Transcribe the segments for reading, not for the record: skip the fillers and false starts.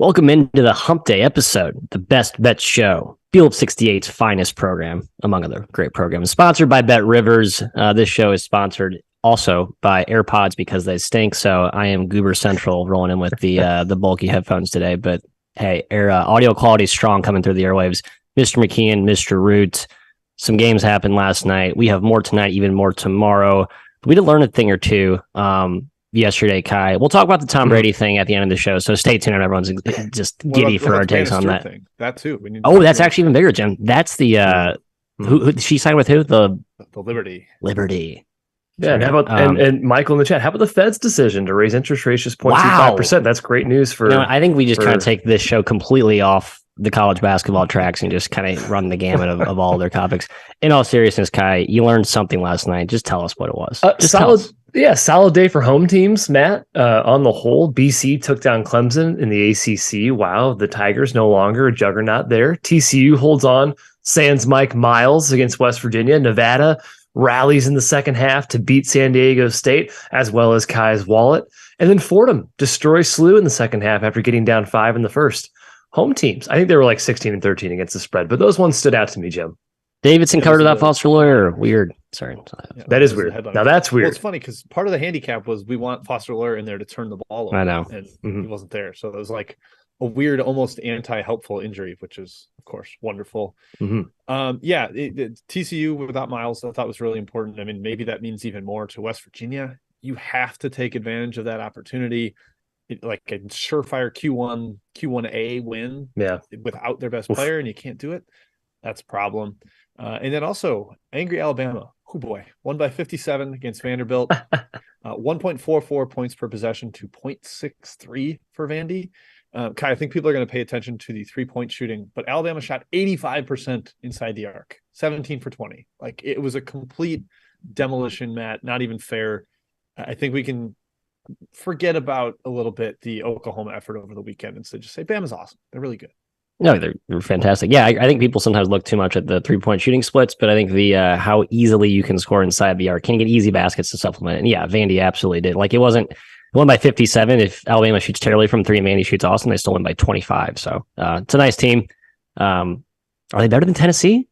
Welcome into the Hump Day episode, the Best Bet Show, Field 68's finest program, among other great programs. Sponsored by BetRivers. This show is sponsored also by AirPods because they stink. So I am Goober Central rolling in with the bulky headphones today. But hey, audio quality is strong coming through the airwaves. Mr. McKeon, Mr. Root. Some games happened last night. We have more tonight, even more tomorrow. We did learn a thing or two yesterday, Kai. We'll talk about the Tom Brady thing at the end of the show, so stay tuned. Everyone's just giddy for our takes on that. That too. That's actually even bigger, Jim. That's the who she signed with who? The Liberty. Yeah, and how about and Michael in the chat? How about the Fed's decision to raise interest rates just 0.25%? That's great news for. I think we just kind of take this show completely off the college basketball tracks and just kind of run the gamut of all their topics. In all seriousness, Kai, you learned something last night. Just tell us what it was. Solid day for home teams, Matt. On the whole, BC took down Clemson in the ACC. Wow, the Tigers no longer a juggernaut there. TCU holds on, sans Mike Miles against West Virginia. Nevada rallies in the second half to beat San Diego State, as well as Kai's wallet. And then Fordham destroys SLU in the second half after getting down 5 in the first. Home teams, I think they were like 16 and 13 against the spread, but those ones stood out to me, Jim. Davidson covered without Foster Lawyer. Weird. Sorry. Yeah, that is weird. Now that's weird. Well, it's funny because part of the handicap was we want Foster Lawyer in there to turn the ball over. I know. And he wasn't there. So it was like a weird, almost anti-helpful injury, which is, of course, wonderful. TCU without Miles, I thought was really important. I mean, maybe that means even more to West Virginia. You have to take advantage of that opportunity. Like a surefire Q1A win without their best player, and you can't do it. That's a problem. And then also angry Alabama. Oh boy, won by 57 against Vanderbilt. 1.44 points per possession to 0.63 for Vandy. Kai, I think people are going to pay attention to the 3-point shooting, but Alabama shot 85% inside the arc, 17 for 20. Like it was a complete demolition, Matt. Not even fair. I think we can forget about a little bit the Oklahoma effort over the weekend and just say Bama's awesome. They're really good. No, they're fantastic. Yeah, I think people sometimes look too much at the 3-point shooting splits, but I think the how easily you can score inside the arc can get easy baskets to supplement. And yeah, Vandy absolutely did. Like it won by 57. If Alabama shoots terribly from 3 and Vandy shoots awesome, they still win by 25. So it's a nice team. Are they better than Tennessee?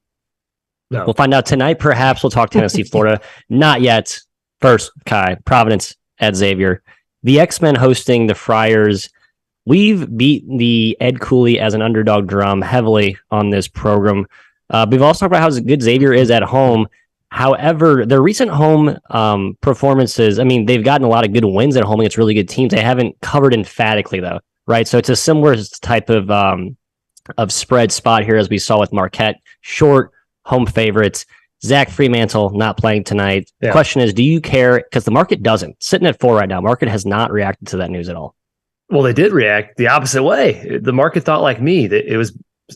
No. We'll find out tonight. Perhaps we'll talk Tennessee, Florida. Not yet. First, Kai, Providence at Xavier. The X-Men hosting the Friars. We've beat the Ed Cooley as an underdog drum heavily on this program. We've also talked about how good Xavier is at home. However, their recent home performances, I mean, they've gotten a lot of good wins at home against really good teams. They haven't covered emphatically, though, right? So it's a similar type of spread spot here as we saw with Marquette. Short home favorites. Zach Fremantle not playing tonight. Yeah. The question is, do you care? Because the market doesn't. Sitting at 4 right now, market has not reacted to that news at all. Well, they did react the opposite way. The market thought like me that it was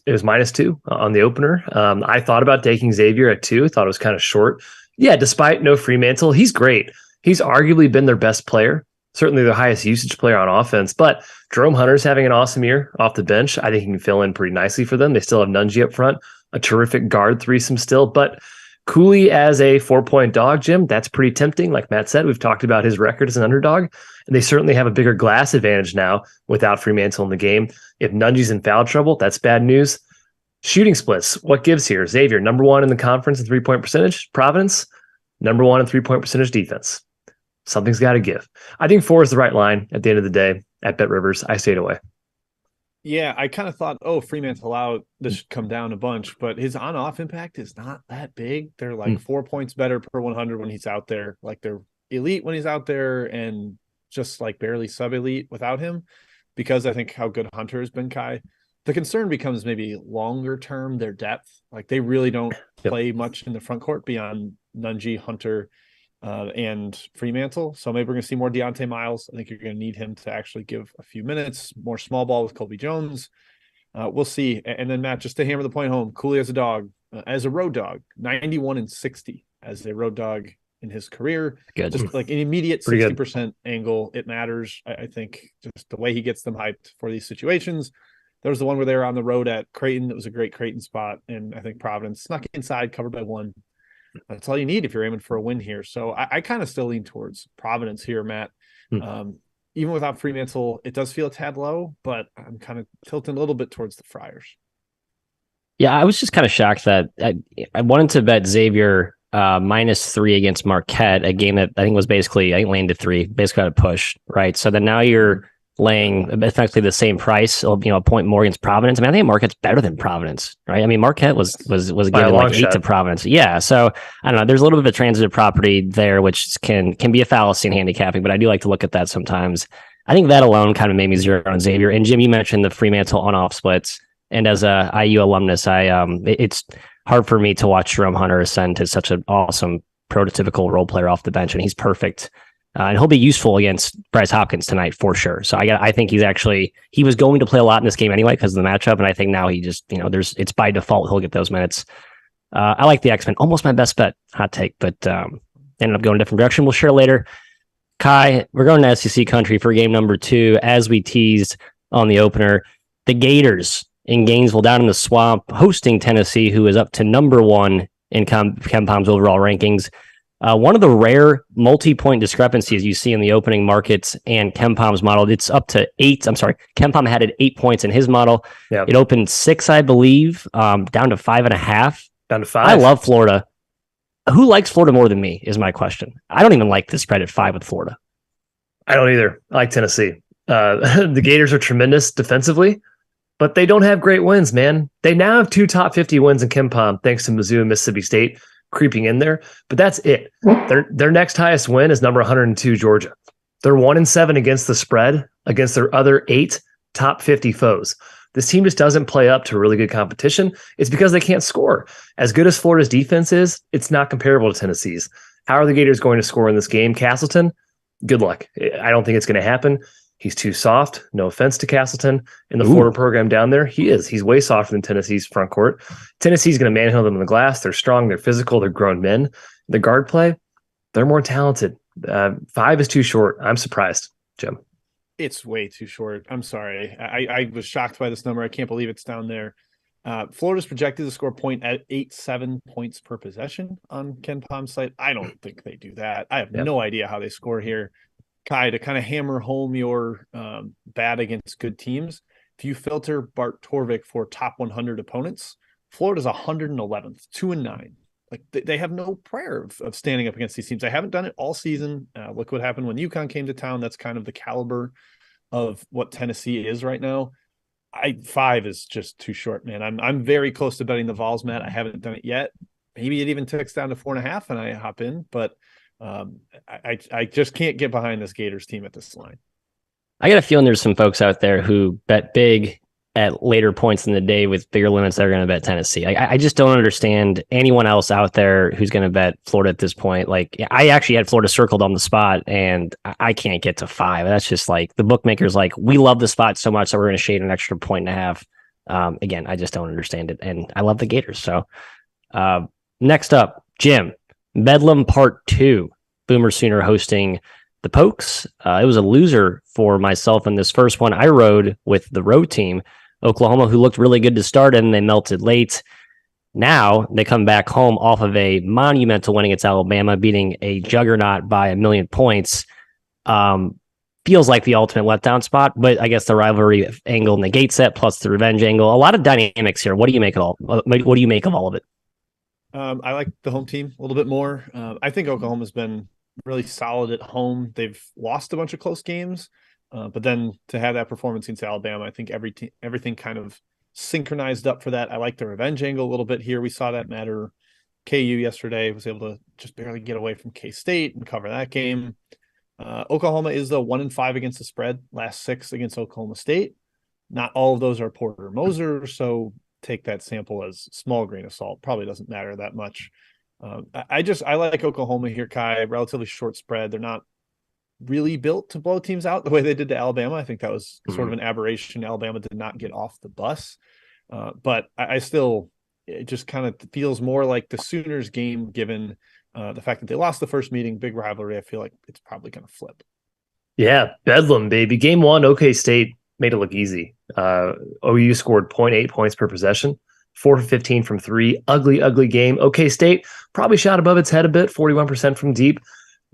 -2 on the opener. I thought about taking Xavier at 2. Thought it was kind of short. Yeah, despite no Fremantle, he's great. He's arguably been their best player, certainly their highest usage player on offense. But Jerome Hunter's having an awesome year off the bench. I think he can fill in pretty nicely for them. They still have Nunji up front, a terrific guard threesome still, but Cooley as a 4-point dog, Jim, that's pretty tempting. Like Matt said, we've talked about his record as an underdog, and they certainly have a bigger glass advantage now without Fremantle in the game. If Nunji's in foul trouble, that's bad news. Shooting splits, what gives here? Xavier, number 1 in the conference in 3-point percentage. Providence, number 1 in 3-point percentage defense. Something's got to give. I think 4 is the right line at the end of the day at BetRivers. I stayed away. Yeah, I kind of thought, Fremantle out, this should come down a bunch, but his on-off impact is not that big. They're like 4 points better per 100 when he's out there. Like they're elite when he's out there and just like barely sub-elite without him because I think how good Hunter has been, Kai. The concern becomes maybe longer term, their depth. Like they really don't play much in the front court beyond Nunji, Hunter, and Fremantle. So maybe we're going to see more Deontay Miles. I think you're going to need him to actually give a few minutes, more small ball with Colby Jones. We'll see. And then Matt, just to hammer the point home, Cooley as a dog, as a road dog, 91 and 60 as a road dog in his career. Good. Just like an immediate 60% angle. It matters. I think just the way he gets them hyped for these situations. There was the one where they were on the road at Creighton. It was a great Creighton spot. And I think Providence snuck inside, covered by 1. That's all you need if you're aiming for a win here. So I kind of still lean towards Providence here, Matt. even without Fremantle, it does feel a tad low, but I'm kind of tilting a little bit towards the Friars. Yeah, I was just kind of shocked that I wanted to bet Xavier -3 against Marquette, a game that I think was basically, I think landed 3, basically had a push, right? So then now you're laying effectively the same price, you know, a point more against Providence. I mean, I think Marquette's better than Providence, right? I mean, Marquette was given like 8 to Providence. Yeah. So I don't know. There's a little bit of a transitive property there, which can be a fallacy in handicapping, but I do like to look at that sometimes. I think that alone kind of made me zero on Xavier. And Jim, you mentioned the Fremantle on-off splits. And as a IU alumnus, it's hard for me to watch Jerome Hunter ascend to such an awesome prototypical role player off the bench, and he's perfect. And he'll be useful against Bryce Hopkins tonight for sure. So I think he was going to play a lot in this game anyway because of the matchup. And I think now he just, you know, it's by default, he'll get those minutes. I like the X-Men, almost my best bet, hot take, but ended up going a different direction. We'll share later. Kai, we're going to SEC country for game number 2. As we teased on the opener, the Gators in Gainesville down in the swamp hosting Tennessee, who is up to number 1 in KenPom's overall rankings. One of the rare multi-point discrepancies you see in the opening markets and KenPom's model, it's up to 8. I'm sorry, KenPom had it 8 points in his model. Yep. It opened 6, I believe, down to 5.5. Down to 5. I love Florida. Who likes Florida more than me is my question. I don't even like the spread at 5 with Florida. I don't either. I like Tennessee. The Gators are tremendous defensively, but they don't have great wins, man. They now have 2 top 50 wins in KenPom, thanks to Mizzou and Mississippi State creeping in there, but that's it. Their next highest win is number 102 Georgia. They're 1-7 against the spread against their other 8 top 50 foes. This team just doesn't play up to really good competition. It's because they can't score. As good as Florida's defense is, it's not comparable to Tennessee's. How are the Gators going to score in this game? Castleton, good luck. I don't think it's going to happen. He's too soft. No offense to Castleton in the Florida program down there. He's way softer than Tennessee's front court. Tennessee's going to manhandle them in the glass. They're strong. They're physical. They're grown men. The guard play, they're more talented. 5 is too short. I'm surprised, Jim. It's way too short. I'm sorry. I was shocked by this number. I can't believe it's down there. Florida's projected to score 0.87 points per possession on KenPom's site. I don't think they do that. I have no idea how they score here. Kai, to kind of hammer home your bad against good teams, if you filter Bart Torvik for top 100 opponents, Florida's 111th, 2-9. Like they have no prayer of standing up against these teams. They haven't done it all season. Look what happened when UConn came to town. That's kind of the caliber of what Tennessee is right now. 5 is just too short, man. I'm very close to betting the Vols, Matt. I haven't done it yet. Maybe it even ticks down to 4.5 and I hop in, but I just can't get behind this Gators team at this line. I got a feeling there's some folks out there who bet big at later points in the day with bigger limits that are going to bet Tennessee. I just don't understand anyone else out there who's going to bet Florida at this point. Like, I actually had Florida circled on the spot, and I can't get to 5. That's just like the bookmakers like, we love the spot so much that we're going to shade an extra 1.5. Again, I just don't understand it, and I love the Gators. So next up, Jim, Bedlam Part 2. Boomer Sooner hosting the Pokes. It was a loser for myself in this first one. I rode with the road team, Oklahoma, who looked really good to start, and they melted late. Now they come back home off of a monumental win against Alabama, beating a juggernaut by 1 million points. Feels like the ultimate letdown spot, but I guess the rivalry angle negates that, plus the revenge angle. A lot of dynamics here. What do you make of all of it? I like the home team a little bit more. I think Oklahoma's been really solid at home. They've lost a bunch of close games, but then to have that performance against Alabama, I think everything kind of synchronized up for that. I like the revenge angle a little bit here. We saw that matter. KU yesterday was able to just barely get away from K-State and cover that game. Oklahoma is the 1-5 against the spread, last 6 against Oklahoma State. Not all of those are Porter Moser, so take that sample as small grain of salt. Probably doesn't matter that much. I like Oklahoma here, Kai. Relatively short spread. They're not really built to blow teams out the way they did to Alabama. I think that was sort of an aberration. Alabama did not get off the bus. But I still, it just kind of feels more like the Sooners game, given the fact that they lost the first meeting, big rivalry. I feel like it's probably going to flip. Yeah, Bedlam, baby. Game 1, OK State made it look easy. OU scored 0.8 points per possession, 4 for 15 from 3. Ugly game. OK State probably shot above its head a bit, 41% from deep.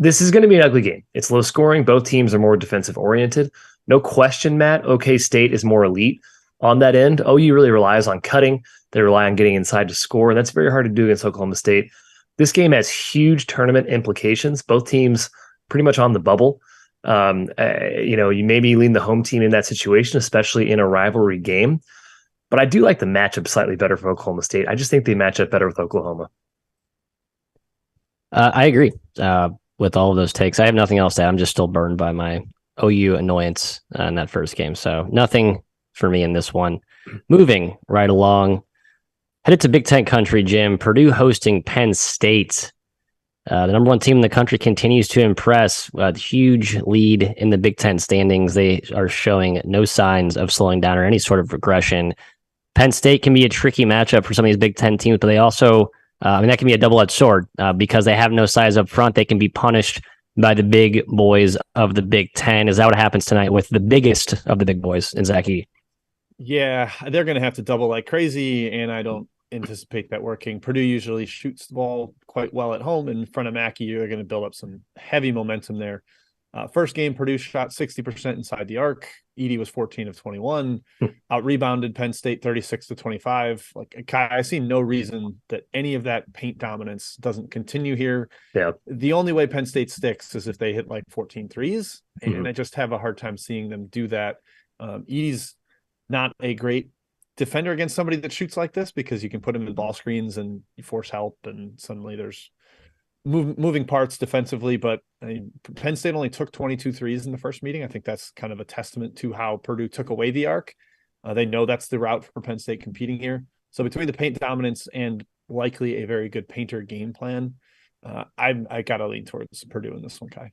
This is going to be an ugly game. It's low scoring. Both teams are more defensive oriented. No question, Matt. OK State is more elite on that end. OU really relies on cutting. They rely on getting inside to score, and that's very hard to do against Oklahoma State. This game has huge tournament implications. Both teams pretty much on the bubble. You maybe lean the home team in that situation, especially in a rivalry game. But I do like the matchup slightly better for Oklahoma State. I just think they match up better with Oklahoma. I agree with all of those takes. I have nothing else to add. I'm just still burned by my OU annoyance in that first game. So nothing for me in this one. Moving right along. Headed to Big Ten country, Jim. Purdue hosting Penn State. The number one team in the country continues to impress. Huge lead in the Big Ten standings. They are showing no signs of slowing down or any sort of regression. Penn State can be a tricky matchup for some of these Big Ten teams, but they also, that can be a double-edged sword because they have no size up front. They can be punished by the big boys of the Big Ten. Is that what happens tonight with the biggest of the big boys in Zach Edey? Yeah, they're going to have to double like crazy, and I don't anticipate that working. Purdue usually shoots the ball quite well at home. In front of Mackey, you're going to build up some heavy momentum there. First game, Purdue shot 60% inside the arc. Edey was 14 of 21. Out-rebounded Penn State 36-25. I see no reason that any of that paint dominance doesn't continue here. Yeah. The only way Penn State sticks is if they hit like 14 threes, and I just have a hard time seeing them do that. Edey's not a great defender against somebody that shoots like this because you can put him in ball screens and you force help and suddenly there's moving parts defensively. But Penn State only took 22 threes in the first meeting. I think that's kind of a testament to how Purdue took away the arc. They know that's the route for Penn State competing here. So between the paint dominance and likely a very good painter game plan, I got to lean towards Purdue in this one, Kai.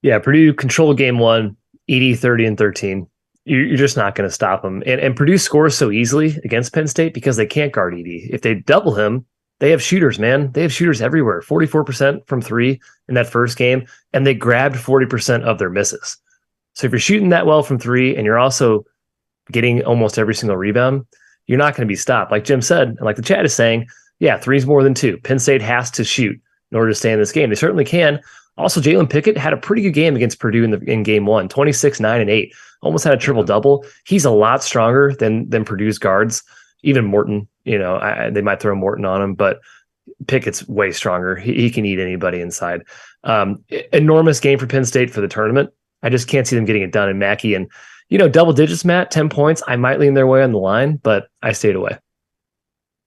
Yeah, Purdue controlled game one, Edey 30-13. You're just not going to stop them. And Purdue scores so easily against Penn State because they can't guard Edey. If they double him, they have shooters, man. They have shooters everywhere. 44% from three in that first game, and they grabbed 40% of their misses. So if you're shooting that well from three and you're also getting almost every single rebound, you're not going to be stopped. Like Jim said, and like the chat is saying, yeah, three's more than two. Penn State has to shoot in order to stay in this game. They certainly can. Also, Jalen Pickett had a pretty good game against Purdue in game one, 26, 9, and 8. Almost had a triple-double. He's a lot stronger than Purdue's guards. Even Morton, they might throw Morton on him, but Pickett's way stronger. He can eat anybody inside. Enormous game for Penn State for the tournament. I just can't see them getting it done. And Mackey and, double digits, Matt, 10 points. I might lean their way on the line, but I stayed away.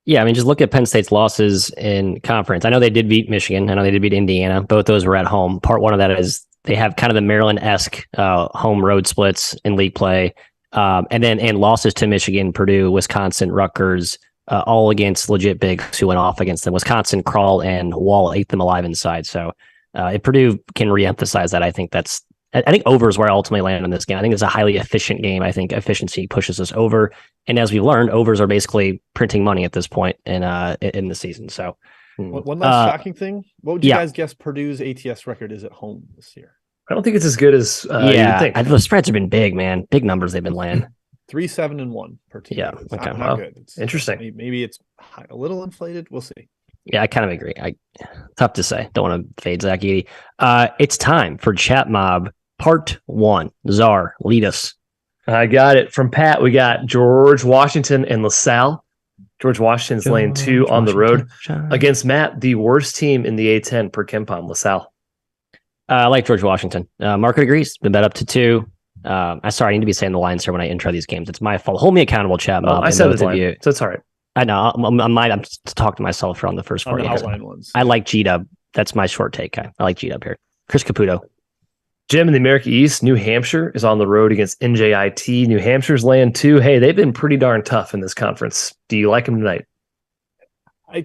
Yeah, just look at Penn State's losses in conference. I know they did beat Michigan. I know they did beat Indiana. Both those were at home. Part one of that is they have kind of the Maryland-esque home road splits in league play. And losses to Michigan, Purdue, Wisconsin, Rutgers, all against legit bigs who went off against them. Wisconsin, Crawl, and Wall ate them alive inside. So if Purdue can reemphasize that, I think over is where I ultimately land on this game. I think it's a highly efficient game. I think efficiency pushes us over. And as we've learned, overs are basically printing money at this point in the season. So one last shocking thing. What would you guys guess Purdue's ATS record is at home this year? I don't think it's as good as you would think. The spreads have been big, man. Big numbers they've been laying. 3-7-1 per team. Yeah. It's okay. Not good. It's interesting. Maybe it's a little inflated. We'll see. Yeah, I kind of agree. Tough to say. Don't want to fade Zach Edey. It's time for Chat Mob Part 1. Czar, lead us. I got it. From Pat, we got George Washington and LaSalle. George Washington's lane 2 on the road against Matt, the worst team in the A10 per KenPom, LaSalle. I like George Washington. Market agrees. Been bet up to 2. I need to be saying the lines here when I intro these games. It's my fault. Hold me accountable, chat. I said the line, so it's all right. I know. I'm just talking to myself on the first part. Outline ones. I like G-Dub. That's my short take. I like G-Dub here. Chris Caputo. Jim in the America East, New Hampshire is on the road against NJIT. New Hampshire's laying 2. Hey, they've been pretty darn tough in this conference. Do you like them tonight? I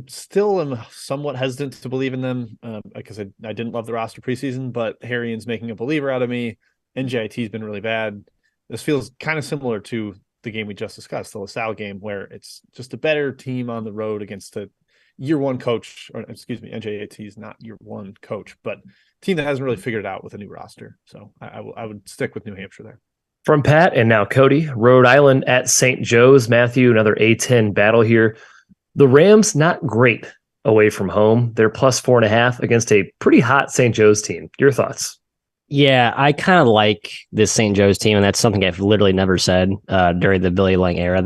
still am somewhat hesitant to believe in them because I didn't love the roster preseason, but Harrian's making a believer out of me. NJIT's been really bad. This feels kind of similar to the game we just discussed, the LaSalle game, where it's just a better team on the road against a year one coach, or excuse me, NJIT is not year one coach, but team that hasn't really figured it out with a new roster. So I would stick with New Hampshire there. From Pat and now Cody, Rhode Island at St. Joe's. Matthew, another A10 battle here. The Rams, not great away from home. They're plus 4.5 against a pretty hot St. Joe's team. Your thoughts? Yeah, I kind of like this St. Joe's team, and that's something I've literally never said during the Billy Lang era.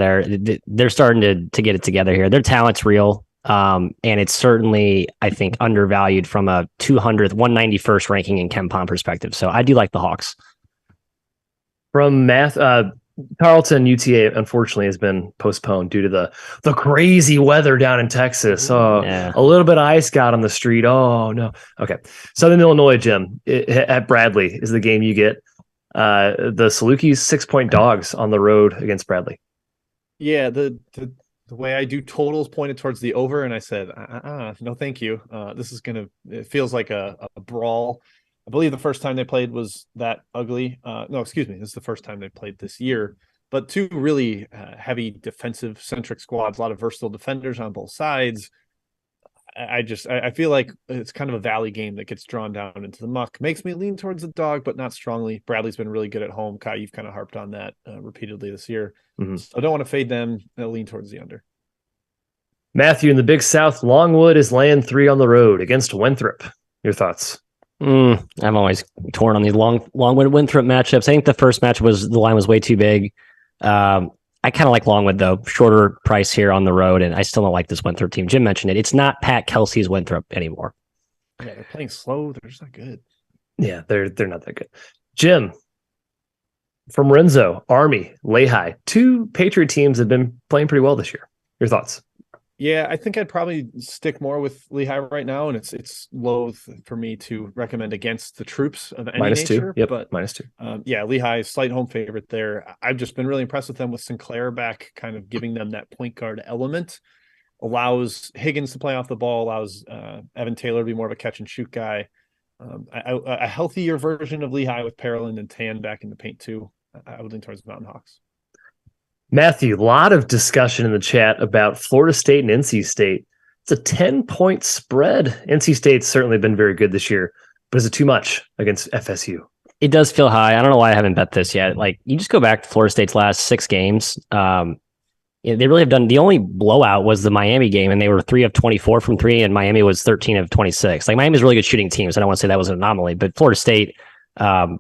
They're starting to get it together here. Their talent's real, and it's certainly, I think, undervalued from a 200th, 191st ranking in KenPom perspective. So I do like the Hawks. From math, Tarleton UTA unfortunately has been postponed due to the crazy weather down in Texas. Oh, yeah. A little bit of ice got on the street. Oh no. Okay. Southern Illinois, Jim, at Bradley is the game you get. The Salukis 6-point dogs on the road against Bradley. Yeah, the way I do totals pointed towards the over, and I said, no, thank you. It feels like a brawl. I believe the first time they played was that ugly. No, excuse me. This is the first time they played this year. But two really heavy defensive-centric squads, a lot of versatile defenders on both sides. I feel like it's kind of a valley game that gets drawn down into the muck. Makes me lean towards the dog, but not strongly. Bradley's been really good at home. Kai, you've kind of harped on that repeatedly this year. Mm-hmm. So I don't want to fade them. I'll lean towards the under. Matthew, in the Big South, Longwood is laying 3 on the road against Winthrop. Your thoughts? I'm always torn on these Longwood Winthrop matchups. I think the first match the line was way too big. I kind of like Longwood though, shorter price here on the road, and I still don't like this Winthrop team. Jim mentioned it; it's not Pat Kelsey's Winthrop anymore. Yeah, they're playing slow. They're just not good. Yeah, they're not that good. Jim, from Renzo, Army, Lehigh, 2 Patriot teams have been playing pretty well this year. Your thoughts? Yeah, I think I'd probably stick more with Lehigh right now, and it's loath for me to recommend against the troops of any nature. Yep, but -2. Yeah, Lehigh, slight home favorite there. I've just been really impressed with them with Sinclair back, kind of giving them that point guard element. Allows Higgins to play off the ball, allows Evan Taylor to be more of a catch and shoot guy. A healthier version of Lehigh with Parolin and Tan back in the paint too. I would lean towards Mountain Hawks. Matthew, a lot of discussion in the chat about Florida State and NC State. It's a 10-point spread. NC State's certainly been very good this year, but is it too much against FSU? It does feel high. I don't know why I haven't bet this yet. Like, you just go back to Florida State's last 6 games. They really have done. The only blowout was the Miami game, and they were 3 of 24 from 3, and Miami was 13 of 26. Like, Miami's a really good shooting team, so I don't want to say that was an anomaly, but Florida State,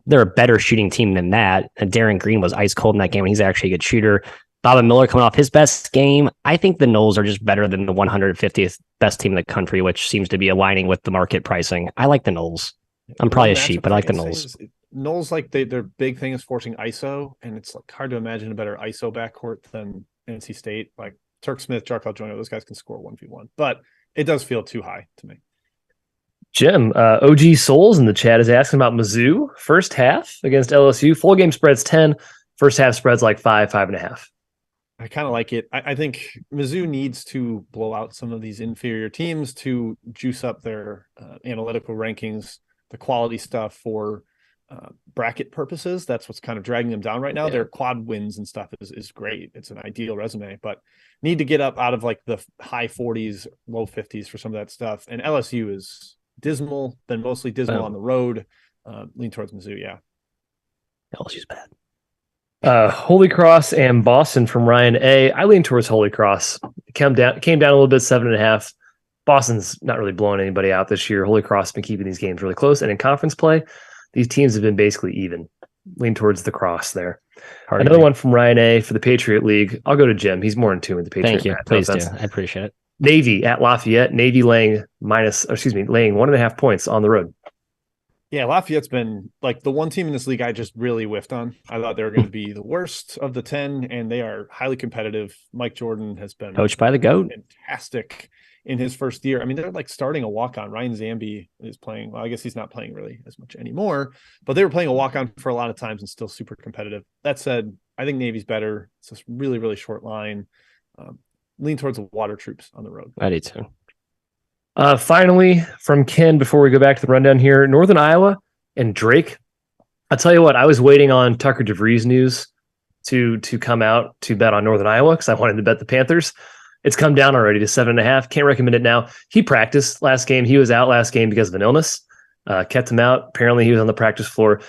they're a better shooting team than that. And Darren Green was ice cold in that game, and he's actually a good shooter. Bobbin Miller coming off his best game. I think the Noles are just better than the 150th best team in the country, which seems to be aligning with the market pricing. I like the Noles. I'm probably a sheep, but I like the Noles. Noles, like their big thing is forcing ISO, and it's like hard to imagine a better ISO backcourt than NC State. Like Turk Smith, Jarkel Joyner, those guys can score 1v1, but it does feel too high to me. Jim, OG Souls in the chat is asking about Mizzou first half against LSU. Full game spreads 10, first half spreads like 5.5. I kind of like it. I think Mizzou needs to blow out some of these inferior teams to juice up their analytical rankings, the quality stuff for bracket purposes. That's what's kind of dragging them down right now. Yeah. Their quad wins and stuff is great. It's an ideal resume, but need to get up out of like the high 40s, low 50s for some of that stuff. And LSU is dismal, been mostly dismal on the road. Lean towards Mizzou, yeah. LSU's bad. Holy Cross and Boston from Ryan A. I lean towards Holy Cross. Came down a little bit, 7.5. Boston's not really blowing anybody out this year. Holy Cross has been keeping these games really close. And in conference play, these teams have been basically even. Lean towards the Cross there. Another one from Ryan A. for the Patriot League. I'll go to Jim. He's more in tune with the Patriot. Thank you. Please do. I appreciate it. Navy at Lafayette. Navy laying 1.5 points on the road. Yeah, Lafayette's been like the one team in this league I just really whiffed on. I thought they were going to be the worst of the 10, and they are highly competitive. Mike Jordan has been coached by the GOAT. Fantastic in his first year. I mean, they're like starting a walk-on. Ryan Zambi is playing. Well, I guess he's not playing really as much anymore, but they were playing a walk-on for a lot of times and still super competitive. That said, I think Navy's better. It's a really, really short line. Lean towards the water troops on the road. I do too. Finally, from Ken, before we go back to the rundown here, Northern Iowa and Drake. I'll tell you what, I was waiting on Tucker DeVries news to come out to bet on Northern Iowa because I wanted to bet the Panthers. It's come down already to 7.5. Can't recommend it now. He practiced last game. He was out last game because of an illness. Kept him out. Apparently, he was on the practice floor.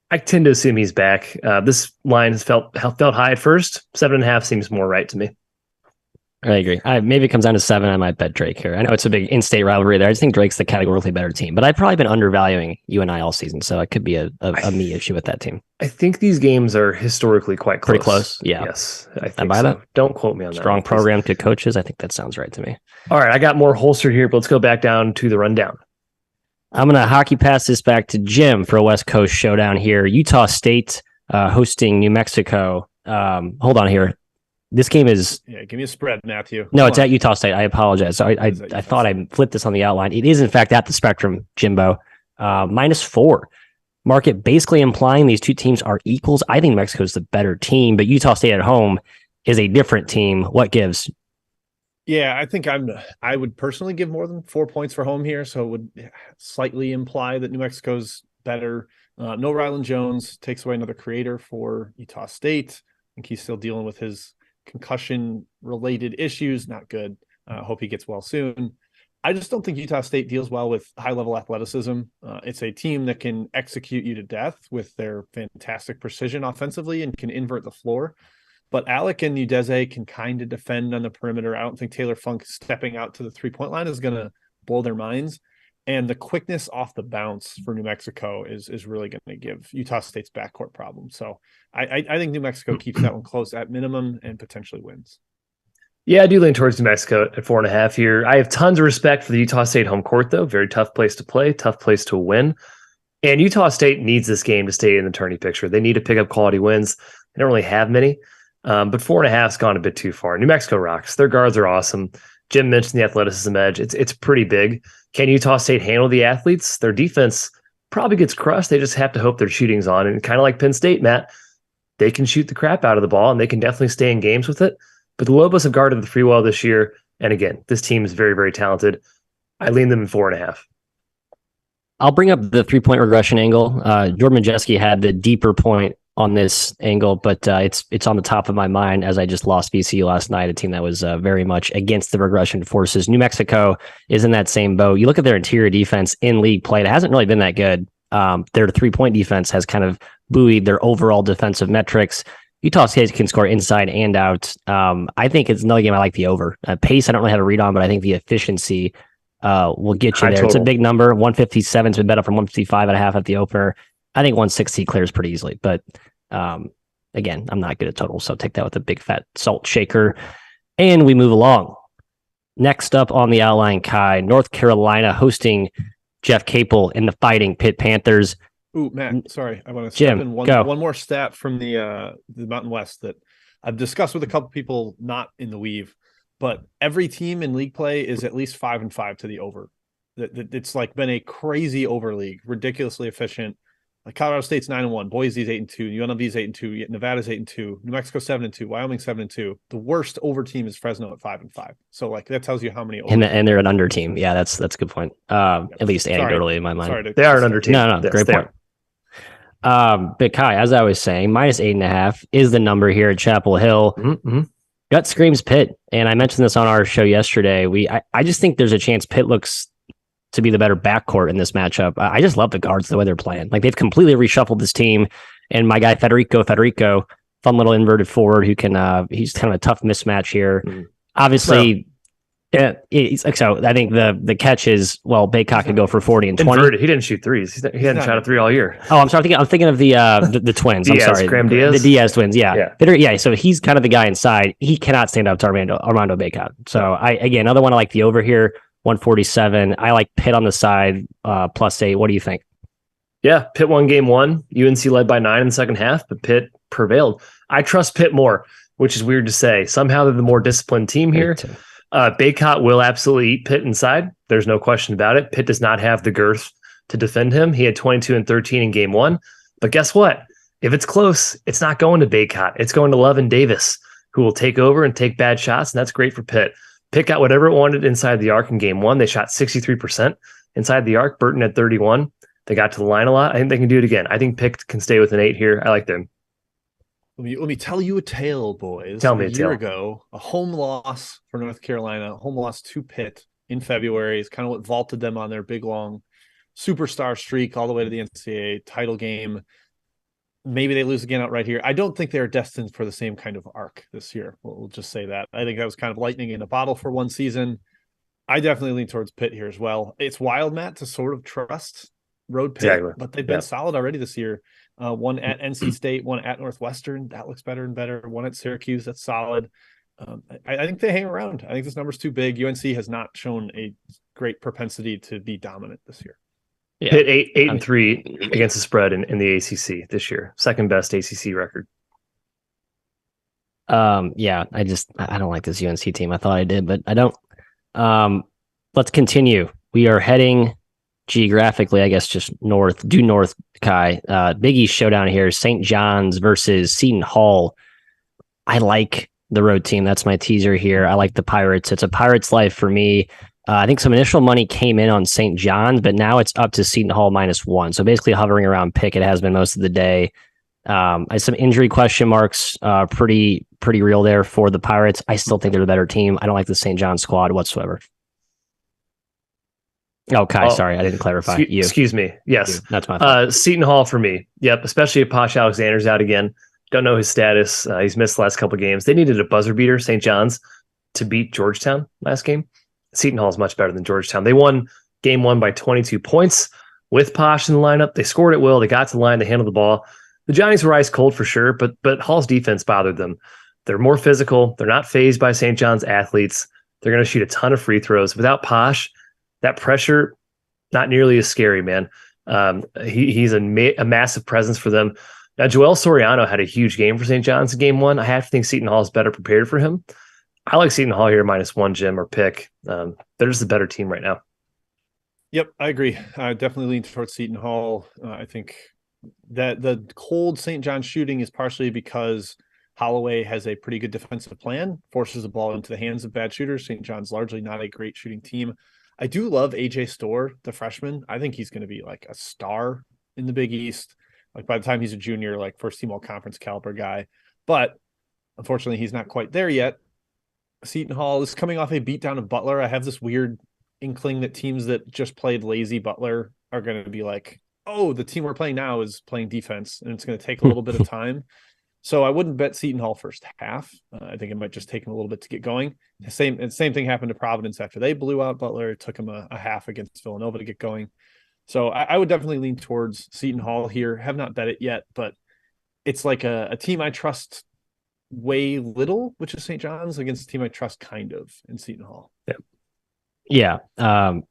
I tend to assume he's back. This line has felt high at first. 7.5 seems more right to me. I agree. Maybe it comes down to 7. I might bet Drake here. I know it's a big in-state rivalry there. I just think Drake's the categorically better team, but I've probably been undervaluing UNI all season, so it could be a me issue with that team. I think these games are historically quite close. Pretty close, yeah. Yes, I think so. That. Don't quote me on that. Strong program, good coaches. I think that sounds right to me. All right, I got more holstered here, but let's go back down to the rundown. I'm going to hockey pass this back to Jim for a West Coast showdown here. Utah State hosting New Mexico. Hold on here. This game is... Yeah, give me a spread, Matthew. No, it's at Utah State. I apologize. So I thought I flipped this on the outline. It is, in fact, at the Spectrum, Jimbo. -4. Market basically implying these two teams are equals. I think Mexico is the better team, but Utah State at home is a different team. What gives? Yeah, I think I would personally give more than 4 points for home here, so it would slightly imply that New Mexico's better. No Rylan Jones takes away another creator for Utah State. I think he's still dealing with his concussion-related issues. Not good. Hope he gets well soon. I just don't think Utah State deals well with high-level athleticism. It's a team that can execute you to death with their fantastic precision offensively and can invert the floor. But Alec and Udeze can kind of defend on the perimeter. I don't think Taylor Funk stepping out to the three-point line is going to blow their minds. And the quickness off the bounce for New Mexico is really going to give Utah State's backcourt problems. So I think New Mexico keeps that one close at minimum and potentially wins. Yeah, I do lean towards New Mexico at 4.5 here. I have tons of respect for the Utah State home court, though. Very tough place to play, tough place to win. And Utah State needs this game to stay in the tourney picture. They need to pick up quality wins. They don't really have many. But 4.5 has gone a bit too far. New Mexico rocks. Their guards are awesome. Jim mentioned the athleticism edge. It's pretty big. Can Utah State handle the athletes? Their defense probably gets crushed. They just have to hope their shooting's on. And kind of like Penn State, Matt, they can shoot the crap out of the ball and they can definitely stay in games with it. But the Lobos have guarded the free well this year. And again, this team is very, very talented. I lean them in 4.5. I'll bring up the 3-point regression angle. Jordan Majeski had the deeper point on this angle, but it's on the top of my mind as I just lost VCU last night, a team that was very much against the regression forces. New Mexico is in that same boat. You look at their interior defense in league play, it hasn't really been that good. Their 3-point defense has kind of buoyed their overall defensive metrics. Utah State can score inside and out. I think it's another game I like the over. Pace, I don't really have a read on, but I think the efficiency will get you there. Total. It's a big number. 157's been bet up from 155.5 at the opener. I think 160 clears pretty easily, but again, I'm not good at totals, so take that with a big fat salt shaker. And we move along. Next up on the outline, Kai, North Carolina hosting Jeff Capel in the Fighting Pitt Panthers. Ooh, Matt, sorry. I want to step in one more stat from the Mountain West that I've discussed with a couple people not in the weave, but every team in league play is at least 5-5 to the over. It's like been a crazy over league, ridiculously efficient. Like Colorado State's 9-1, Boise's 8-2, UNLV's 8-2, Nevada's 8-2, New Mexico 7-2, Wyoming 7-2. The worst over team is Fresno at 5-5. So like that tells you how many. And they're an under team. Yeah, that's a good point. At least anecdotally in my mind. They are an under team. No, yes, great point. But Kai, as I was saying, -8.5 is the number here at Chapel Hill. Mm-hmm. Gut screams Pitt, and I mentioned this on our show yesterday. I just think there's a chance Pitt looks to be the better backcourt in this matchup. I just love the guards, the way they're playing. Like they've completely reshuffled this team. And my guy, Federico, fun little inverted forward who can, he's kind of a tough mismatch here. Mm-hmm. Obviously, so I think the catch is, well, Baycock could go for 40 and 20. Inverted. He didn't shoot threes. He hadn't shot a three all year. Oh, I'm sorry. I'm thinking of the twins. Diaz, I'm sorry. Graham Diaz? The Diaz twins. Yeah. Yeah. So he's kind of the guy inside. He cannot stand up to Armando Baycock. So another one I like the over here. 147. I like Pitt on the side, +8. What do you think? Yeah, Pitt won game 1. UNC led by 9 in the second half, but Pitt prevailed. I trust Pitt more, which is weird to say. Somehow they're the more disciplined team here. Baycott will absolutely eat Pitt inside. There's no question about it. Pitt does not have the girth to defend him. He had 22 and 13 in game 1. But guess what? If it's close, it's not going to Baycott. It's going to Levin Davis, who will take over and take bad shots, and that's great for Pitt. Pitt got whatever it wanted inside the arc in game 1. They shot 63% inside the arc. Burton at 31. They got to the line a lot. I think they can do it again. I think Pitt can stay with an 8 here. I like them. Let me tell you a tale, boys. Tell me a year ago, a home loss for North Carolina, home loss to Pitt in February is kind of what vaulted them on their big, long superstar streak all the way to the NCAA title game. Maybe they lose again outright here. I don't think they're destined for the same kind of arc this year. We'll just say that. I think that was kind of lightning in a bottle for one season. I definitely lean towards Pitt here as well. It's wild, Matt, to sort of trust road Pitt, but they've been solid already this year. One at NC State, one at Northwestern. That looks better and better. One at Syracuse. That's solid. I think they hang around. I think this number's too big. UNC has not shown a great propensity to be dominant this year. Yeah. Pitt 8-3 against the spread in the ACC this year. Second best ACC record. Yeah, I don't like this UNC team. I thought I did, but I don't. Let's continue. We are heading geographically, I guess, just due north, Kai. Big East showdown here. St. John's versus Seton Hall. I like the road team. That's my teaser here. I like the Pirates. It's a Pirates life for me. I think some initial money came in on St. John's, but now it's up to Seton Hall -1. So basically hovering around pick. It has been most of the day. Some injury question marks, pretty real there for the Pirates. I still think they're the better team. I don't like the St. John's squad whatsoever. Oh, Kai, sorry, I didn't clarify. Excuse me. Yes, you. That's my fault. Seton Hall for me. Yep, especially if Posh Alexander's out again. Don't know his status. He's missed the last couple of games. They needed a buzzer beater, St. John's, to beat Georgetown last game. Seton Hall is much better than Georgetown. They won game 1 by 22 points with Posh in the lineup. They scored at will. They got to the line. They handled the ball. The Johnnies were ice cold for sure, but Hall's defense bothered them. They're more physical. They're not fazed by St. John's athletes. They're going to shoot a ton of free throws. Without Posh, that pressure, not nearly as scary, man. He's a massive presence for them. Now, Joel Soriano had a huge game for St. John's in game 1. I have to think Seton Hall is better prepared for him. I like Seton Hall here -1, Jim, or pick. They're just the better team right now. Yep, I agree. I definitely lean towards Seton Hall. I think that the cold St. John's shooting is partially because Holloway has a pretty good defensive plan, forces the ball into the hands of bad shooters. St. John's largely not a great shooting team. I do love AJ Storr, the freshman. I think he's going to be like a star in the Big East. Like by the time he's a junior, like first team all conference caliber guy. But unfortunately, he's not quite there yet. Seton Hall is coming off a beatdown of Butler. I have this weird inkling that teams that just played lazy Butler are going to be like, oh, the team we're playing now is playing defense, and it's going to take a little bit of time. So I wouldn't bet Seton Hall first half. I think it might just take them a little bit to get going. The same thing happened to Providence after they blew out Butler. It took them a half against Villanova to get going. So I would definitely lean towards Seton Hall here. Have not bet it yet, but it's like a team I trust way little, which is St. John's, against a team I trust kind of in Seton Hall. Yeah. And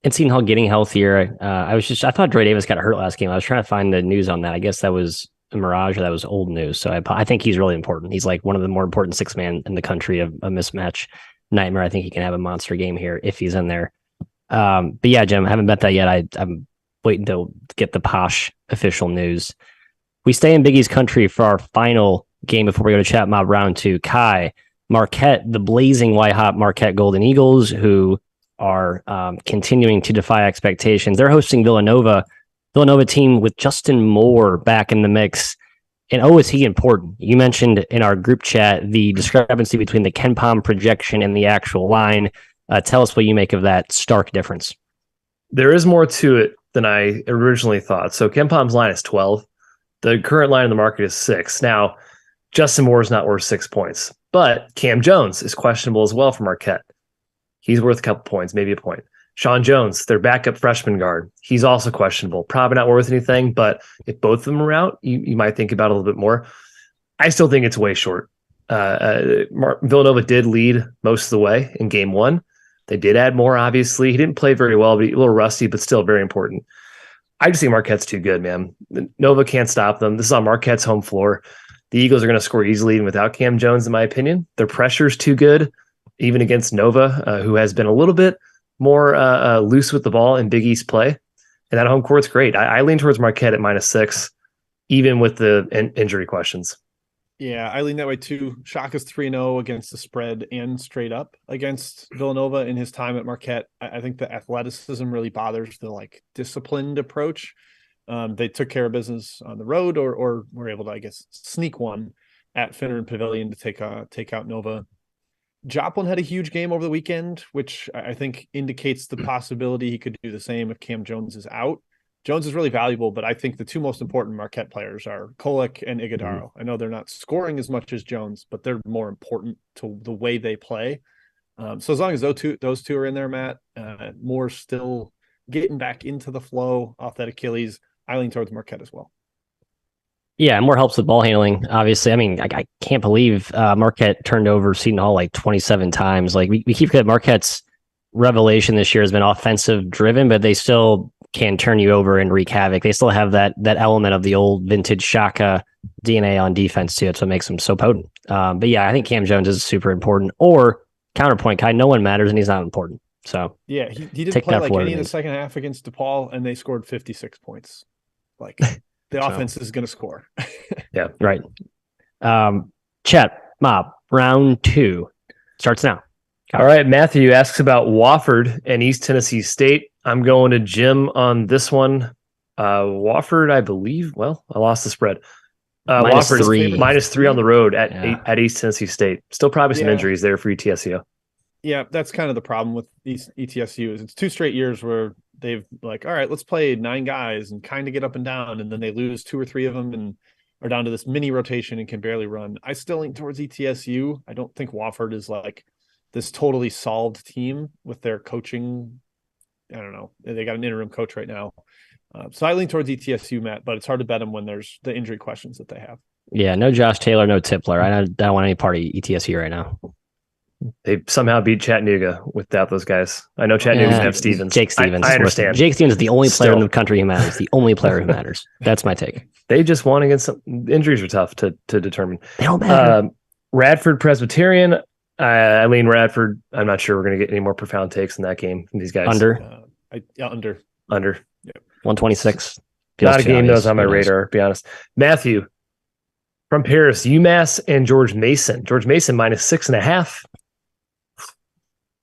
Seton Hall getting healthier. I thought Dre Davis got hurt last game. I was trying to find the news on that. I guess that was a mirage or that was old news. So I think he's really important. He's like one of the more important 6-man in the country of a mismatch nightmare. I think he can have a monster game here if he's in there. But yeah, Jim, I haven't bet that yet. I'm waiting to get the Posh official news. We stay in Big East country for our final game before we go to chat mob round 2. Kai, Marquette, the blazing white hot Marquette Golden Eagles, who are continuing to defy expectations. They're hosting Villanova team with Justin Moore back in the mix. And is he important? You mentioned in our group chat the discrepancy between the KenPom projection and the actual line. Tell us what you make of that stark difference. There is more to it than I originally thought. So KenPom's line is 12. The current line in the market is 6. Now, Justin Moore is not worth 6 points, but Cam Jones is questionable as well for Marquette. He's worth a couple points, maybe a point. Sean Jones, their backup freshman guard, he's also questionable. Probably not worth anything, but if both of them are out, you might think about it a little bit more. I still think it's way short. Villanova did lead most of the way in game 1. They did add more, obviously. He didn't play very well, but a little rusty, but still very important. I just think Marquette's too good, man. Nova can't stop them. This is on Marquette's home floor. The Eagles are going to score easily even without Cam Jones, in my opinion. Their pressure's too good, even against Nova, who has been a little bit more loose with the ball in Big East play. And that home court's great. I lean towards Marquette at -6, even with the injury questions. Yeah, I lean that way too. Shaka's 3-0 against the spread and straight up against Villanova in his time at Marquette. I think the athleticism really bothers the disciplined approach. They took care of business on the road or were able to, I guess, sneak one at Finneran Pavilion to take out Nova. Joplin had a huge game over the weekend, which I think indicates the possibility he could do the same if Cam Jones is out. Jones is really valuable, but I think the two most important Marquette players are Kolek and Iguodaro. I know they're not scoring as much as Jones, but they're more important to the way they play. So as long as those two are in there, Matt, Moore still getting back into the flow off that Achilles, I lean towards Marquette as well. Yeah, Moore helps with ball handling, obviously. I mean, I can't believe Marquette turned over Seton Hall like 27 times. Like we keep forgetting Marquette's revelation this year has been offensive driven, but they still can turn you over and wreak havoc. They still have that element of the old vintage Shaka DNA on defense too. That's what makes them so potent. But yeah, I think Cam Jones is super important. Or counterpoint, Kai, no one matters and he's not important. So yeah, he didn't play like any in the second half against DePaul, and they scored 56 points. Like the offense is going to score. Yeah, right. Chet, Mob, round 2 starts now. All right, Matthew asks about Wofford and East Tennessee State. I'm going to Jim on this one. Wofford, I believe. Well, I lost the spread. Wofford -3 on the road at East Tennessee State. Still probably some injuries there for ETSU. Yeah, that's kind of the problem with these ETSU is it's 2 straight years where they've like, all right, let's play 9 guys and kind of get up and down, and then they lose 2 or 3 of them and are down to this mini rotation and can barely run. I still lean towards ETSU. I don't think Wofford is like this totally solved team with their coaching. I don't know. They got an interim coach right now. So I lean towards ETSU, Matt, but it's hard to bet them when there's the injury questions that they have. Yeah, no Josh Taylor, no Tipler. I don't want any part of ETSU right now. They somehow beat Chattanooga without those guys. I know Chattanooga's have Stevens. Jake Stevens. I understand. Jake Stevens is the only player in the country who matters. The only player who matters. That's my take. They just won against some injuries were tough to determine. They don't matter. Radford Presbyterian. I lean Radford. I'm not sure we're going to get any more profound takes in that game from these guys. Under. Under. Yep. 126. Not a game that was on my radar, to be honest. Matthew from Paris, UMass and George Mason. George Mason -6.5.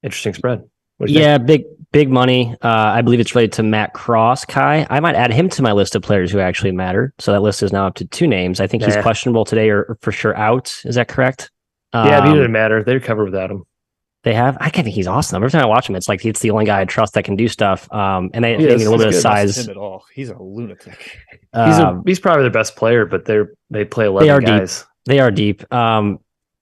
Interesting spread. Yeah, big money. I believe it's related to Matt Cross. Kai, I might add him to my list of players who actually matter. So that list is now up to 2 names. I think he's questionable today or for sure out. Is that correct? Yeah, he didn't matter. They recovered without him. They have. I think he's awesome. Every time I watch him, it's like it's the only guy I trust that can do stuff. And they need a little bit of size. Him at all. He's a lunatic. He's probably their best player, but they play 11 guys. They are deep.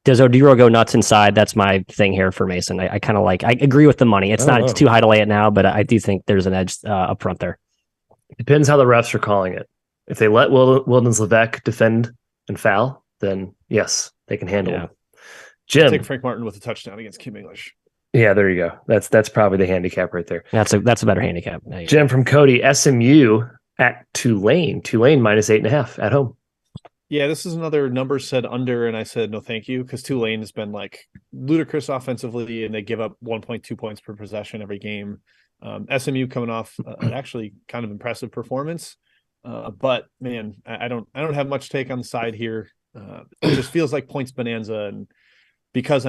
Does Oduro go nuts inside? That's my thing here for Mason. I kind of like. I agree with the money. It's too high to lay it now, but I do think there's an edge up front there. Depends how the refs are calling it. If they let Wildens Levesque defend and foul, then yes, they can handle it. Jim, take Frank Martin with a touchdown against Kim English. Yeah, there you go. That's probably the handicap right there. That's a better handicap. Jim from Cody, SMU at Tulane. Tulane -8.5 at home. Yeah, this is another number said under, and I said no thank you, because Tulane has been like ludicrous offensively, and they give up 1.2 points per possession every game. SMU coming off an actually kind of impressive performance, but man, I don't have much take on the side here. It just feels like points bonanza, and because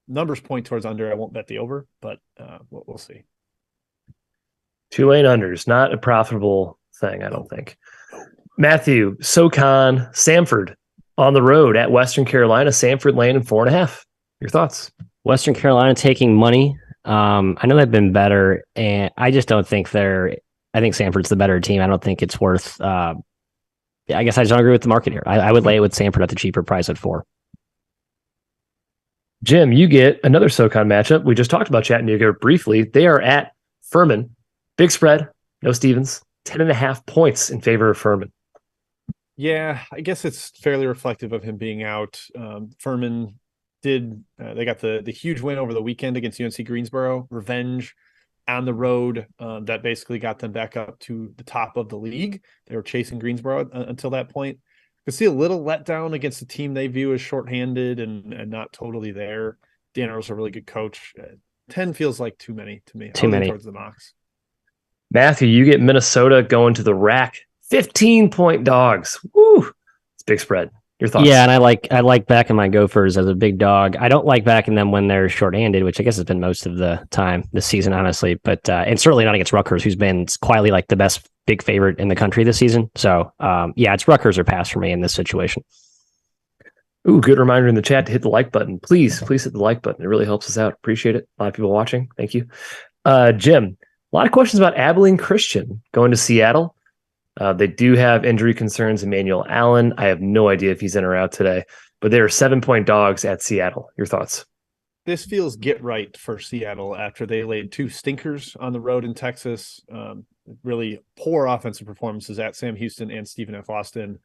numbers point towards under, I won't bet the over, but we'll see. Tulane unders, not a profitable thing, I don't think. Matthew, SoCon, Samford on the road at Western Carolina. Samford laying 4.5. Your thoughts? Western Carolina taking money. I know they've been better, and I just don't think I think Samford's the better team. I don't think it's worth. I guess I just don't agree with the market here. I would lay it with Samford at the cheaper price at 4. Jim, you get another SoCon matchup. We just talked about Chattanooga briefly. They are at Furman. Big spread. No Stevens. 10.5 points in favor of Furman. Yeah, I guess it's fairly reflective of him being out. Furman they got the huge win over the weekend against UNC Greensboro, revenge on the road. That basically got them back up to the top of the league. They were chasing Greensboro until that point. You can see a little letdown against a team they view as shorthanded and not totally there. Dan Earl's a really good coach. 10 feels like too many to me. Too many towards the Mocs. Matthew, you get Minnesota going to the rack. 15-point dogs. Woo! It's a big spread. Your thoughts? Yeah, and I like backing my Gophers as a big dog. I don't like backing them when they're shorthanded, which I guess has been most of the time this season, honestly. But and certainly not against Rutgers, who's been quietly like the best big favorite in the country this season. So it's Rutgers or pass for me in this situation. Ooh, good reminder in the chat to hit the like button. Please hit the like button. It really helps us out. Appreciate it. A lot of people watching. Thank you. Jim, A lot of questions about Abilene Christian going to Seattle. They do have injury concerns. Emmanuel Allen, I have no idea if he's in or out today, but they are 7-point dogs at Seattle. Your thoughts? This feels get right for Seattle after they laid 2 stinkers on the road in Texas. Really poor offensive performances at Sam Houston and Stephen F. Austin.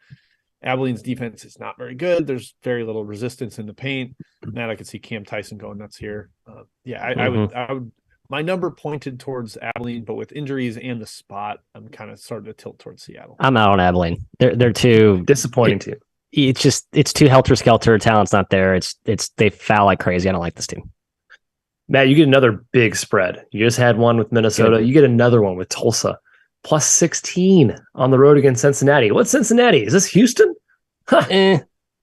Abilene's defense is not very good. There's very little resistance in the paint. Matt, I could see Cam Tyson going nuts here. I would. My number pointed towards Abilene, but with injuries and the spot, I'm kind of starting to tilt towards Seattle. I'm out on Abilene. They're too disappointing too. It's too helter skelter. Talent's not there. It's they foul like crazy. I don't like this team. Matt, you get another big spread. You just had one with Minnesota. Good. You get another one with Tulsa. Plus 16 on the road against Cincinnati. What's Cincinnati? Is this Houston? Huh.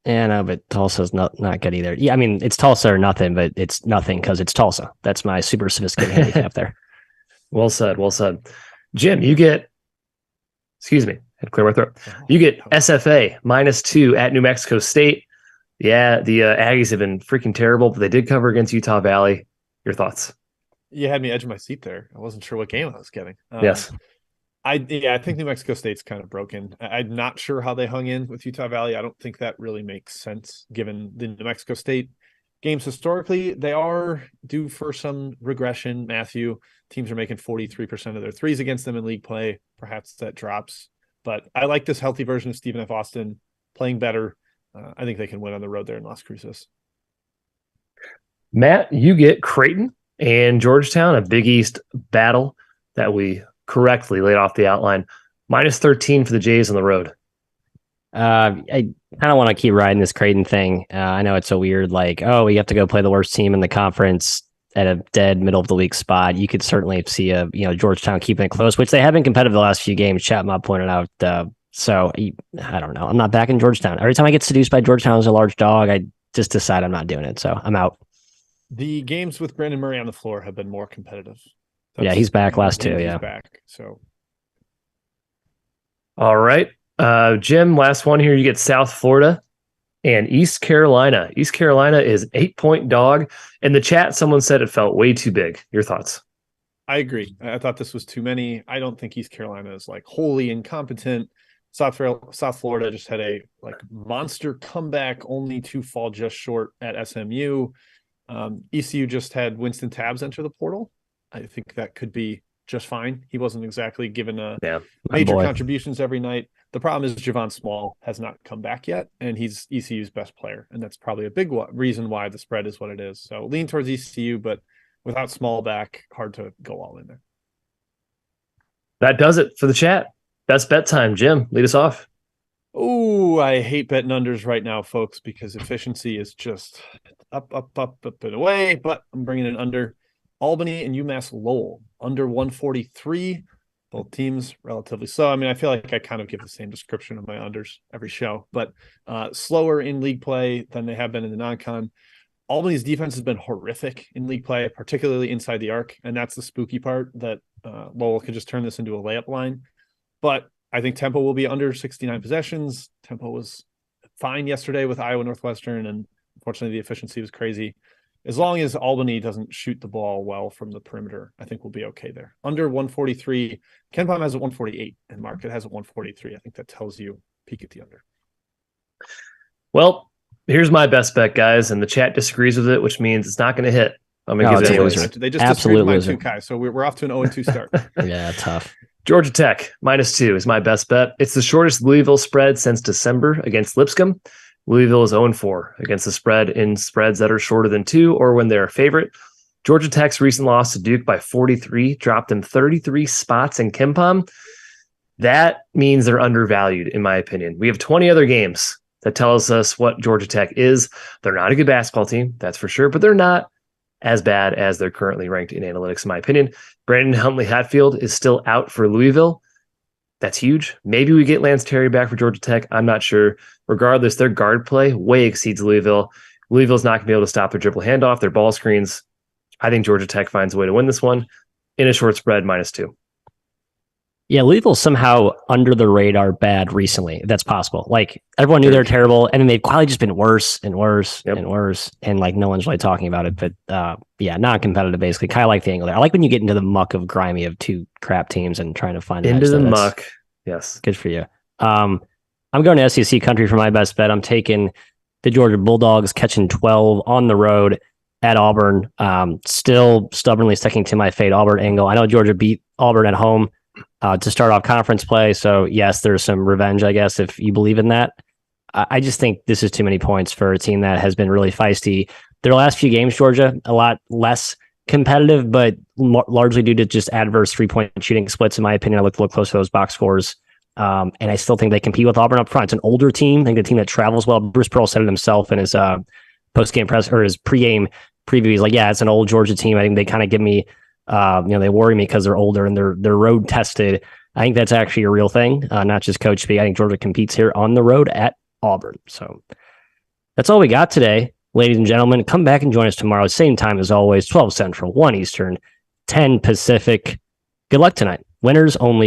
Yeah, no, but Tulsa's not good either. Yeah, I mean, it's Tulsa or nothing, but it's nothing because it's Tulsa. That's my super sophisticated handicap there. Well said. Jim, you get, excuse me, I had to clear my throat. You get SFA -2 at New Mexico State. Yeah, the Aggies have been freaking terrible, but they did cover against Utah Valley. Your thoughts? You had me edge of my seat there. I wasn't sure what game I was getting. Yes. I think New Mexico State's kind of broken. I'm not sure how they hung in with Utah Valley. I don't think that really makes sense given the New Mexico State games historically. They are due for some regression, Matthew. Teams are making 43% of their threes against them in league play. Perhaps that drops. But I like this healthy version of Stephen F. Austin playing better. I think they can win on the road there in Las Cruces. Matt, you get Creighton and Georgetown, a Big East battle that we correctly laid off the outline. -13 for the Jays on the road. I kind of want to keep riding this Creighton thing. I know it's so weird. Like, oh, we have to go play the worst team in the conference at a dead middle of the week spot. You could certainly see Georgetown keeping it close, which they have been competitive the last few games. Chapman pointed out. So I don't know. I'm not backing Georgetown. Every time I get seduced by Georgetown as a large dog, I just decide I'm not doing it. So I'm out. The games with Brandon Murray on the floor have been more competitive. Yeah, he's back last 2. Yeah, he's back. So, all right, Jim. Last one here. You get South Florida and East Carolina. East Carolina is 8-point dog. In the chat, someone said it felt way too big. Your thoughts? I agree. I thought this was too many. I don't think East Carolina is like wholly incompetent. South Florida just had a monster comeback, only to fall just short at SMU. ECU just had Winston Tabbs enter the portal. I think that could be just fine. He wasn't exactly given major contributions every night. The problem is Javon Small has not come back yet, and he's ECU's best player, and that's probably a big reason why the spread is what it is. So lean towards ECU, but without Small back, hard to go all in there. That does it for the chat. Best bet time. Jim, lead us off. Oh, I hate betting unders right now, folks, because efficiency is just up and away, but I'm bringing it under. Albany and UMass Lowell under 143. Both teams relatively slow. I mean, I feel like I kind of give the same description of my unders every show, but slower in league play than they have been in the non-con. Albany's defense has been horrific in league play, particularly inside the arc, and that's the spooky part, that Lowell could just turn this into a layup line. But I think tempo will be under 69 possessions. Tempo was fine yesterday with Iowa Northwestern, and unfortunately the efficiency was crazy. As long as Albany doesn't shoot the ball well from the perimeter, I think we'll be okay there. Under 143, KenPom has a 148, and Marquette has a 143. I think that tells you peek at the under. Here's my best bet, guys, and the chat disagrees with it, which means it's not going to hit. I'm going to give it away. They just disagreed with mine too, Kai, so we're off to an 0-2 start. Yeah, tough. Georgia Tech, -2 is my best bet. It's the shortest Louisville spread since December against Lipscomb. Louisville is 0-4 against the spread in spreads that are shorter than 2 or when they're a favorite. Georgia Tech's recent loss to Duke by 43 dropped them 33 spots in KenPom. That means they're undervalued, in my opinion. We have 20 other games that tells us what Georgia Tech is. They're not a good basketball team, that's for sure, but they're not as bad as they're currently ranked in analytics, in my opinion. Brandon Huntley-Hatfield is still out for Louisville. That's huge. Maybe we get Lance Terry back for Georgia Tech. I'm not sure. Regardless, their guard play way exceeds Louisville. Louisville's not going to be able to stop their dribble handoff, their ball screens. I think Georgia Tech finds a way to win this one in a short spread, -2. Yeah, Louisville's somehow under the radar bad recently. If that's possible. Like everyone knew they were terrible, and then they've quietly just been worse and worse and worse, and like no one's really talking about it. But yeah, non-competitive basically. Kind of like the angle there. I like when you get into the muck of grimy of two crap teams and trying to find into the muck. Yes, good for you. I'm going to SEC country for my best bet. I'm taking the Georgia Bulldogs catching 12 on the road at Auburn. Still stubbornly sticking to my fade Auburn angle. I know Georgia beat Auburn at home to start off conference play. So yes, there's some revenge, I guess, if you believe in that. I just think this is too many points for a team that has been really feisty. Their last few games, Georgia, a lot less competitive, but largely due to just adverse 3-point shooting splits, in my opinion. I look close to those box scores. And I still think they compete with Auburn up front. It's an older team. I think the team that travels well. Bruce Pearl said it himself in his post-game press or his pregame preview. He's like, yeah, it's an old Georgia team. I think they kind of give me they worry me because they're older and they're road tested. I think that's actually a real thing, not just coach speak. I think Georgia competes here on the road at Auburn. So that's all we got today, ladies and gentlemen. Come back and join us tomorrow, same time as always, 12 Central, 1 Eastern, 10 Pacific. Good luck tonight. Winners only.